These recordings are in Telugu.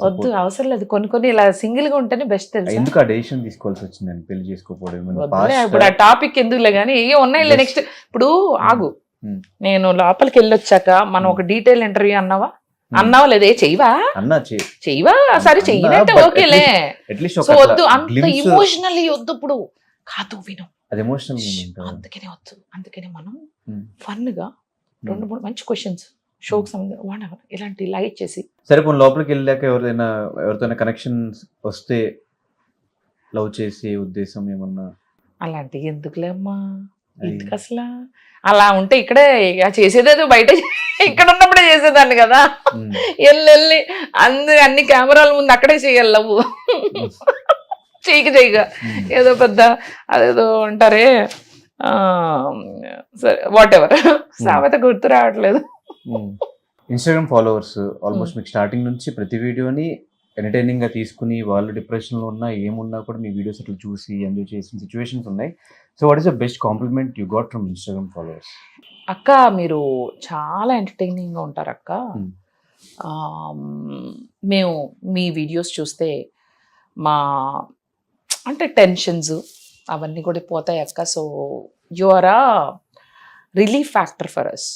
వద్దు, అవసరం లేదు. కొన్ని ఇలా సింగిల్ గా ఉంటేనే బెస్ట్ తెలుసు. ఎందుకు ఆ డెసిషన్ తీసుకోవాల్సి వచ్చిందని పెళ్లి చేసుకోకపోవడం? ఇప్పుడు ఆ టాపిక్ ఎందుకులే కానీ ఏ ఉన్నాయిలే. నెక్స్ట్ ఇప్పుడు ఆగు, నేను లోపలికి వెళ్ళొచ్చాక మనం ఒక డీటెయిల్ ఇంటర్వ్యూ అన్నావా లేదే? చెయ్యవా? సరే చెయ్యనంటే ఓకేలే. సో వద్దు అంత ఇమోషనల్లీ వద్దు. ఇప్పుడు కాదు విను, అందుకనే మనం ఫన్ గా 2-3 మంచి క్వశ్చన్స్ షోకి సంబంధించి ఇలాంటి లైట్ చేసి సరే పోనీ లోపలికి వెళ్ళాక ఎవరితోనే కనెక్షన్స్ వస్తే లవ్ చేసే ఉద్దేశం ఏమన్నా? అలాంటివి ఎందుకులే అమ్మా, ఎందుకు అసలు? అలా ఉంటే ఇక్కడే చేసేదేదో బయట ఇక్కడ ఉన్నప్పుడే చేసేదాన్ని కదా. వెళ్ళి అన్ని కెమెరాల ముందు అక్కడే చేయాలి లవ్. చేయగా ఏదో పెద్ద అదేదో అంటారే, సరే వాట్ ఎవర్, సామెత గుర్తు రావట్లేదు. ఇన్స్టాగ్రామ్ ఫాలోవర్స్ ఆల్మోస్ట్ మీకు స్టార్టింగ్ నుంచి ప్రతి వీడియోని ఎంటర్టైనింగ్ గా తీసుకుని వాళ్ళు డిప్రెషన్ లో ఉన్నా ఏమున్నా కూడా మీ వీడియోస్ అట్లా చూసి ఎంజాయ్ చేసిన సిచ్యువేషన్స్ ఉన్నాయి. So what is the best compliment you got from Instagram followers? అక్క మీరు చాలా ఎంటర్టైనింగ్ గా ఉంటారు అక్క. మేము మీ వీడియోస్ చూస్తే మా అంటే టెన్షన్స్ అవన్నీ కూడా పోతాయి అక్క. So you are a relief factor for us.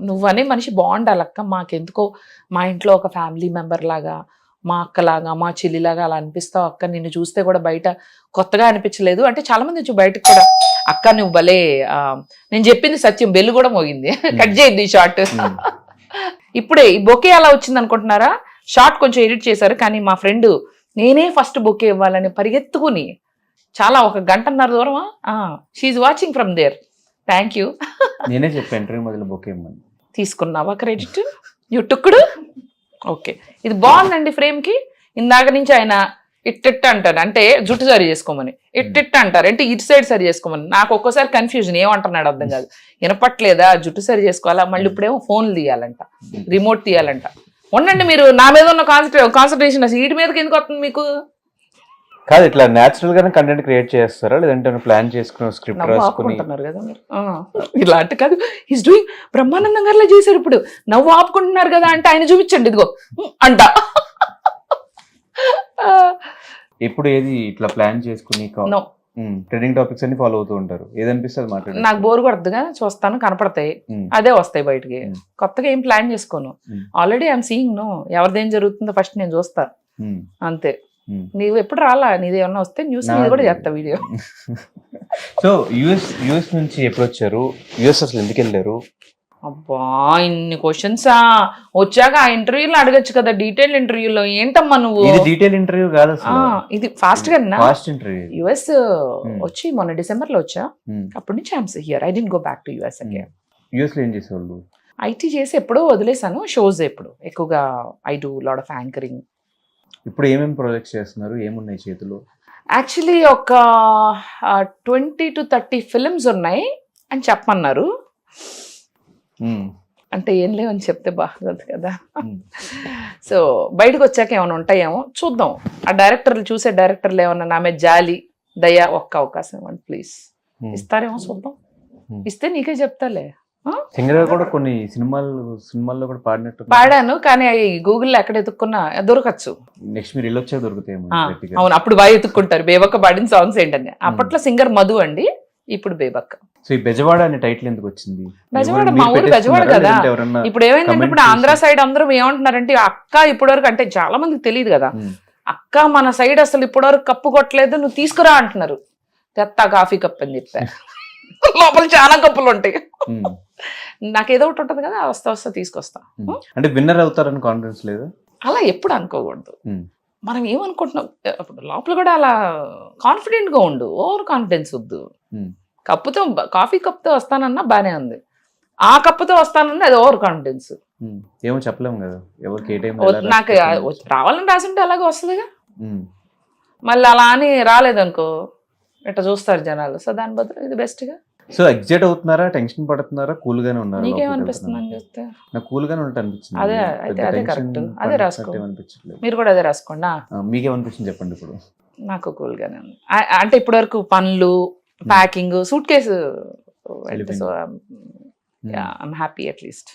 నువ్వనే మనిషి బాగుండాలక్క. మాకెందుకో మా ఇంట్లో ఒక ఫ్యామిలీ మెంబర్ లాగా, మా అక్కలాగా, మా చెల్లిలాగా అలా అనిపిస్తావు అక్క. నిన్ను చూస్తే కూడా బయట కొత్తగా అనిపించలేదు. అంటే చాలా మంది వచ్చి బయటకు కూడా అక్క నువ్వు భలే, నేను చెప్పింది సత్యం, బెల్లు కూడా మోగింది. కట్ చేయండి ఈ షార్ట్. ఇప్పుడే ఈ బొకే అలా వచ్చింది అనుకుంటున్నారా? షార్ట్ కొంచెం ఎడిట్ చేశారు, కానీ మా ఫ్రెండ్ నేనే ఫస్ట్ బొకే ఇవ్వాలని పరిగెత్తుకుని చాలా 1 గంటన్నర దూరమా, she watching from there. Thank you. నేనే చెప్పాను ఇంటర్వ్యూ మొదలు బొకే ఇవ్వమని. తీసుకున్నావా క్రెడిట్? యుట్టుకుడు ఓకే. ఇది బాగుందండి ఫ్రేమ్ కి. ఇందాక నుంచి ఆయన ఇట్టిట్ట అంటారు, అంటే జుట్టు సరి చేసుకోమని. ఇట్టిట్ట అంటారు అంటే ఇటు సైడ్ సరి చేసుకోమని. నాకు ఒక్కోసారి కన్ఫ్యూజన్, ఏమంటున్నాడు అర్థం కాదు. వినపట్లేదా? జుట్టు సరి చేసుకోవాలా, మళ్ళీ ఇప్పుడేమో ఫోన్లు తీయాలంట, రిమోట్ తీయాలంట. ఉండండి, మీరు నా మీద ఉన్న కాన్సన్ట్రేషన్ అసలు వీటి మీదకి ఎందుకు వస్తుంది మీకు? కాదు, ఇట్లా నేచురల్ గానే కంటెంట్ క్రియేట్ చేస్తారా, లేదంటే ప్లాన్ చేసుకుని స్క్రిప్ట్ రాసుకుని కదా మీరు? ఇలాంటి కాదు, హిస్ డూయింగ్ బ్రహ్మానందం గారిలో చేశారు. ఇప్పుడు నవ్వు ఆపుకుంటున్నారు కదా అంటే ఆయన చూపించండి ఇదిగో అంట. ఎప్పుడు ఏది ఇట్లా ప్లాన్ చేసుకుని ట్రెండింగ్ టాపిక్స్ అన్ని ఫాలో అవుతూ ఉంటారు, ఏదనిపిస్తుంది మాట్లాడు. నాకు బోర్ కొడుతుందిగా, చూస్తాను, కనపడతాయి, అదే వస్తాయి బయటికి. కొత్తగా ఏం ప్లాన్ చేసుకోను. ఆల్రెడీ ఐఎమ్ సీయింగ్ నో, ఎవరిదేం జరుగుతుందో ఫస్ట్ నేను చూస్తా, అంతే. నీవు ఎప్పుడు రాలా, నీదేమన్నా వస్తే న్యూస్ మీద కూడా చేస్తా వీడియో. సో యుఎస్ నుంచి ఎప్పుడు వచ్చారు? యుఎస్ అసలు ఎందుకు వెళ్ళారు? అబ్బా ఇన్ని క్వశ్చన్సా, వచ్చాక ఆ ఇంటర్వ్యూలో అడగచ్చు కదా, డీటెయిల్ ఇంటర్వ్యూలో. ఏంటమ్మా నువ్వు? ఇది డీటెయిల్ ఇంటర్వ్యూ కాదు, ఇది ఫాస్ట్ గా ఇంటర్వ్యూ. యుఎస్ వచ్చి మొన్న డిసెంబర్ లో వచ్చా. అప్పటి నుంచి I'm here, I didn't go back to US again. US లో ఏం చేసేవాళ్ళు? ఐటీ చేసి ఎప్పుడో వదిలేసాను. షోస్ ఎప్పుడు ఎక్కువగా I do lot of anchoring. ఇప్పుడు ఏమేమి ప్రాజెక్ట్స్ చేస్తున్నారు, ఏమున్నాయి చేతిలో? యాక్చువల్లీ ఒక 20 to 30 ఫిల్మ్స్ ఉన్నాయి అని చెప్పమన్నారు. అంటే ఏం లేవని చెప్తే బాగోదు కదా. సో బయటకు వచ్చాక ఏమైనా ఉంటాయేమో చూద్దాం. ఆ డైరెక్టర్లు చూసే డైరెక్టర్లు ఏమన్నా నా మీద జాలి దయ ఒక్క అవకాశం ఇవ్వండి ప్లీజ్, ఇస్తారేమో చూద్దాం. ఇస్తే నీకే చెప్తాలే. సింగర్ కూడా కొన్ని సినిమాల్లో కూడా పాడాను, కానీ అవి గూగుల్లో ఎక్కడ ఎత్తుక్కున్నా దొరకచ్చు. నెక్స్ట్ మీరు వెళ్ళొచ్చా దొరుకుతాయి. అవును, అప్పుడు బాగా ఎత్తుక్కుంటారు బేబక్క పాడిన సాంగ్స్ ఏంటని. అప్పట్లో సింగర్ మధు అండి, ఇప్పుడు బేబక్క. సో ఈ బెజవాడ అనే టైటిల్ ఎందుకు వచ్చింది? బెజవాడ మా ఊరు బెజవాడ కదా. ఇప్పుడు ఏమైందంటే ఇప్పుడు ఆంధ్ర సైడ్ అందరూ ఏమంటున్నారంటే అక్క ఇప్పటివరకు, అంటే చాలా మందికి తెలియదు కదా, అక్క మన సైడ్ అసలు ఇప్పటివరకు కప్పు కొట్టలేదు, నువ్వు తీసుకురా అంటున్నారు. తెత్తా కాఫీ కప్ అని చెప్పా, లోపల చాలా కప్పులు ఉంటాయి. నాకు ఏదో ఒకటి ఉంటుంది కదా, వస్తా తీసుకొస్తా. అంటే విన్నర్ అవుతారని కాన్ఫిడెన్స్ లేదు? అలా ఎప్పుడు అనుకోకూడదు. మనం ఏమనుకుంటున్నాం లోపల కూడా అలా కాన్ఫిడెంట్ గా ఉండు, ఓవర్ కాన్ఫిడెన్స్ వద్దు. కప్పుతో కాఫీ కప్తో వస్తానన్నా బానే ఉంది, ఆ కప్పుతో వస్తానన్నా అది ఓవర్ కాన్ఫిడెన్స్. ఏమో చెప్పలేము కదా ఎవరికి ఏ టైం. నాకు రావాలని రాసింటే అలాగే వస్తుందిగా, మళ్ళీ అలా అని రాలేదనుకో ఇట్లా చూస్తారు జనాలు. సో దాని బదులు ఇది బెస్ట్ గా. సో ఎగ్జైట్ అవుతున్నారా, టెన్షన్ పడుతున్నారా, కూల్ గానే ఉన్నారా? నీకేమనిపిస్తుంది అని చూస్తే? నాకు కూల్ గానే ఉంటా అనిపించింది. అదే అయితే అదే కరెక్ట్, అదే రాసుకో. మీరు కూడా అదే రాసుకోండి. మీకేమనిపించింది చెప్పండి. ఇప్పుడు నాకు కూల్ గానే ఉంది. అంటే ఇప్పటి వరకు పనులు, packing, suit case, so I'm happy at least.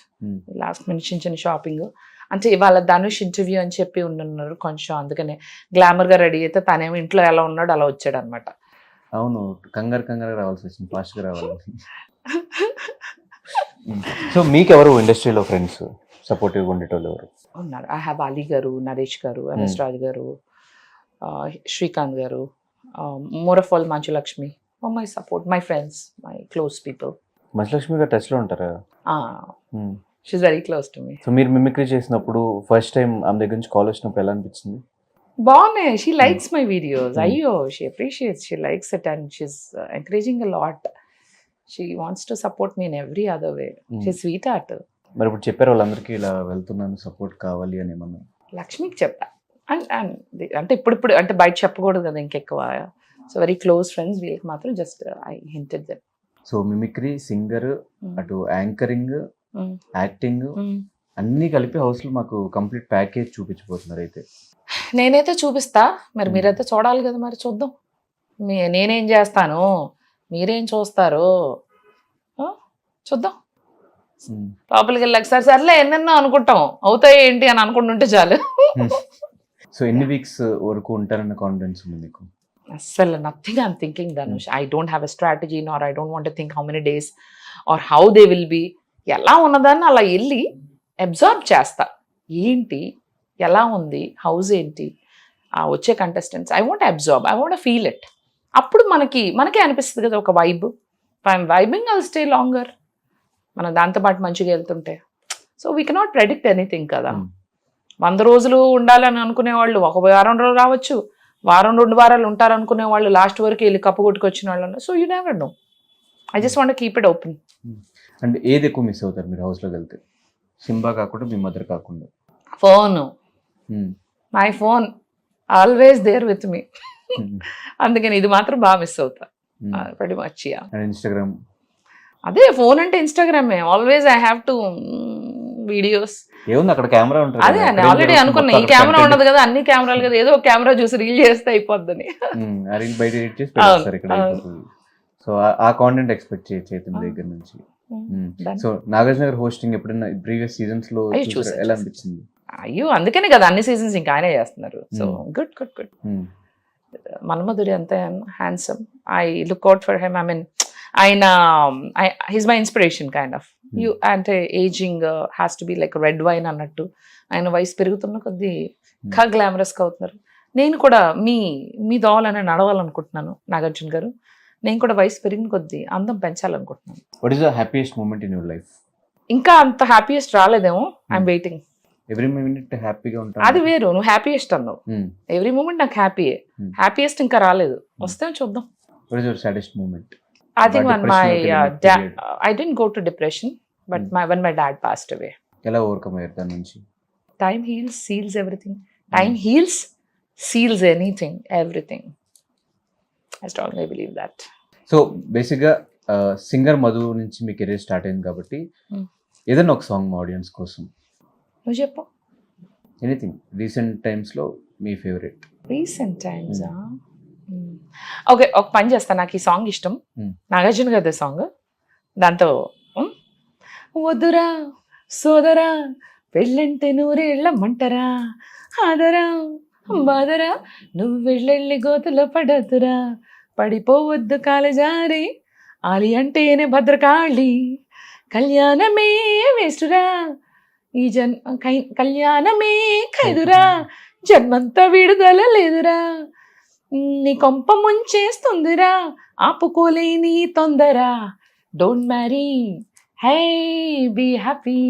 Last minute చిన్న చిన్న షాపింగ్. అంటే ఇవాళ ధనుష్ ఇంటర్వ్యూ అని చెప్పి ఉన్నారు కొంచెం, అందుకనే గ్లామర్గా రెడీ అయితే తనేమో ఇంట్లో ఎలా ఉన్నాడు అలా వచ్చాడు అనమాట. అవును, కంగారు రావాల్సి వచ్చింది, ఫాస్ట్గా రావాలి. సో మీకు ఎవరు ఇండస్ట్రీలో ఫ్రెండ్స్ సపోర్టివ్గా ఉండేటోళ్ళు ఎవరు ఉన్నారు? ఐ హ్యావ్ అలీ గారు, నరేష్ గారు, MS Raju garu, Srikanth garu, more of all Manchu Lakshmi, my support, my friends, my close people. Manchu Lakshmi garu టచ్లో ఉంటారా? She is very close to me. So మీరు మిమిక్రీ చేసినప్పుడు ఫస్ట్ టైం ఆమె దగ్గర నుంచి కాల్ వచ్చినప్పుడు ఎలా అనిపించింది? బాగున్నాయి. She likes my videos. అయ్యో, she appreciates, she likes it and she is encouraging a lot. She wants to support me in every other way. She sweetheart. మరి ఇప్పుడు చెప్పారు వాళ్ళందరికీ ఇలా వెళ్తున్నాను సపోర్ట్ కావాలి అని ఏమన్నా? లక్ష్మికి చెప్పా. అంటే ఇప్పుడు అంటే బయట చెప్పకూడదు కదా ఇంకెక్కువ. సో వెరీ క్లోజ్ ఫ్రెండ్స్, వీళ్ళకి మాత్రం just I hinted them. So mimicry, singer, అటు యాంకరింగ్, యాక్టింగ్ అన్నీ కలిపి హౌస్లో మాకు కంప్లీట్ ప్యాకేజ్ చూపించబోతున్నారు. అయితే నేనైతే చూపిస్తా, మరి మీరైతే చూడాలి కదా, మరి చూద్దాం. నేనేం చేస్తాను, మీరేం చూస్తారు, చూద్దాం. లోపలికి వెళ్ళాక సర్లే ఎన్నెన్నో అనుకుంటాం, అవుతాయి ఏంటి అని అనుకుంటుంటే చాలు. సో ఎన్ని వీక్స్ వరకు ఉంటారన్న కాన్ఫిడెన్స్ ఉంది మీకు? అస్సలు nothing I'm thinking Dhanush. I don't have a strategy, nor I don't want to think how many days or how they will be. ఎలా ఉన్నదాన్ని అలా వెళ్ళి అబ్జర్వ్ చేస్తా. ఏంటి, ఎలా ఉంది, హౌస్ ఏంటి, వచ్చే contestants, I want observe, I want feel it. అప్పుడు మనకే అనిపిస్తుంది కదా ఒక vibe. I'm vibing, I'll stay longer. మనం దాంతోపాటు మంచిగా వెళ్తుంటే. So we cannot predict anything కదా. 100 రోజులు ఉండాలని అనుకునే వాళ్ళు ఒక వారం రోజులు రావచ్చు, వారం 2 వారాలు ఉంటారు అనుకునే వాళ్ళు లాస్ట్ వరకు వెళ్ళి కప్పు కొట్టుకొచ్చిన వాళ్ళు. So you never know. I just want keep it open. And ఏది ఎక్కువ మిస్ అవుతారు మీరు హౌస్లోకి వెళ్తే? సింబా కాకుండా, మీ మదర్ కాకుండా? Phone. My phone always there with me. అందుకని ఇది మాత్రం బాగా మిస్ అవుతా. Very much. ఇన్స్టాగ్రామ్. అదే ఫోన్ అంటే ఇన్స్టాగ్రామే. Always I have to videos. ఏముంది అక్కడ కెమెరా ఉంటుంది. అదే ఆల్రెడీ అనుకున్నా, ఈ కెమెరా ఉండదు కదా, అన్ని కెమెరాలు కదా, ఏదో ఒక కెమెరా చూసి రీల్ చేస్తే అయిపోద్దని. బయట ఎడిట్ చేసి పెట్టేస్తారు ఇక్కడ. సో ఆ కాంటెంట్ ఎక్స్పెక్ట్ చేయొచ్చు మీ దగ్గర నుంచి. సో నాగార్జున గారు హోస్టింగ్ ఎప్పుడైనా ప్రీవియస్ సీజన్స్ లో ఎలా అనిపించింది? అయ్యో, అందుకనే కదా అన్ని సీజన్స్ ఇంకా ఆయనే చేస్తున్నారు. So good good good. మన్మధుడి అంతే handsome. I look out for him. I mean ఆయన his my inspiration kind of. అంటే ageing has to be like red wine అన్నట్టు. ఆయన వయసు పెరుగుతున్న కొద్దీ ఇంకా గ్లామరస్గా అవుతున్నారు. నేను కూడా మీ దోవలనే నడవాలనుకుంటున్నాను నాగార్జున గారు. నేను కూడా వయసు పెరిగిన కొద్దీ అందం పెంచాలనుకుంటున్నాను. What is the happiest moment in your life? ఇంకా అంత హ్యాపీయెస్ట్ రాలేదేమో. I'm waiting. ఎవ్రీ మినిట్ హ్యాపీగా ఉంటాను. అది వేరు, నువ్వు హ్యాపీయెస్ట్ అన్నావు. ఎవ్రీ మూమెంట్ నాకు హ్యాపీయే. హ్యాపీయెస్ట్ ఇంకా రాలేదు, వస్తే చూద్దాం. What is your saddest moment? I think when my dad, I didn't go to depression, but when my dad passed away. ఎలా ఓవర్కమ్ అయ్యారు దాని నుంచి? Time heals, seals everything. Time heals, seals anything, everything. I strongly believe that. So బేసిక్గా సింగర్ మధు నుంచి మీ కెరీర్ స్టార్ట్ అయింది కాబట్టి ఏదైనా ఒక సాంగ్ మా ఆడియన్స్ కోసం. నువ్వు చెప్పు. ఎనీథింగ్ రీసెంట్ టైమ్స్లో మీ ఫేవరెట్? రీసెంట్ టైమ్స్ ఓకే, ఒక పని చేస్తా. నాకు ఈ సాంగ్ ఇష్టం, నాగార్జున గారి సాంగ్. దాంతో వద్దురా సోదరా పెళ్ళంటే నూరేళ్ళమ్మంటరా, ఆదరా బాదరా నువ్వు వెళ్ళెళ్ళి గోతులో పడద్దురా, పడిపోవద్దు కాలజారి ఆలి అంటేనే భద్రకాళి, కళ్యాణమే వేస్తురా ఈ కళ్యాణమే ఖైదురా, జన్మంతా విడుదల లేదురా, నీ కొంప ముంచేస్తుందిరా ఆపుకోలేని తొందర, don't marry hey be happy.